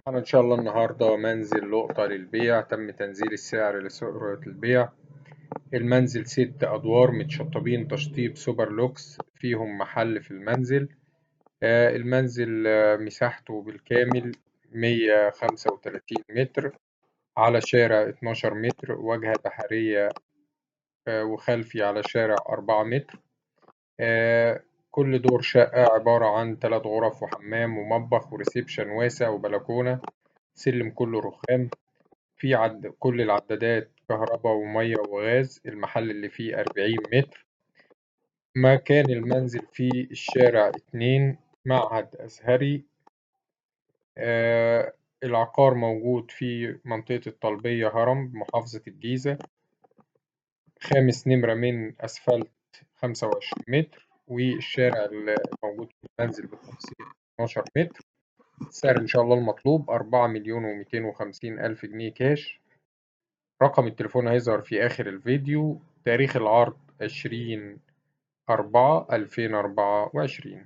أنا إن شاء الله النهاردة منزل لقطة للبيع. تم تنزيل السعر لسرعة البيع. المنزل 6 أدوار متشطبين تشطيب سوبر لوكس، فيهم محل في المنزل. المنزل مساحته بالكامل 135 متر، على شارع 12 متر، واجهة بحرية، وخلفي على شارع 4 متر. آه، كل دور شقة عبارة عن 3 غرف وحمام ومطبخ وريسبشن واسع وبلكونة، سلم كله رخام. في كل العدادات كهرباء ومية وغاز. المحل اللي فيه 40 متر. مكان المنزل فيه الشارع 2، معهد أزهري. آه العقار موجود في منطقة الطلبية هرم، محافظة الجيزة. خامس نمرة من أسفلت 25 متر. والشارع الموجود في المنزل بالتفصيل 12 متر. السعر إن شاء الله المطلوب 4,250,000 جنيه كاش. رقم التليفون هيظهر في آخر الفيديو. تاريخ العرض 20/4/2024.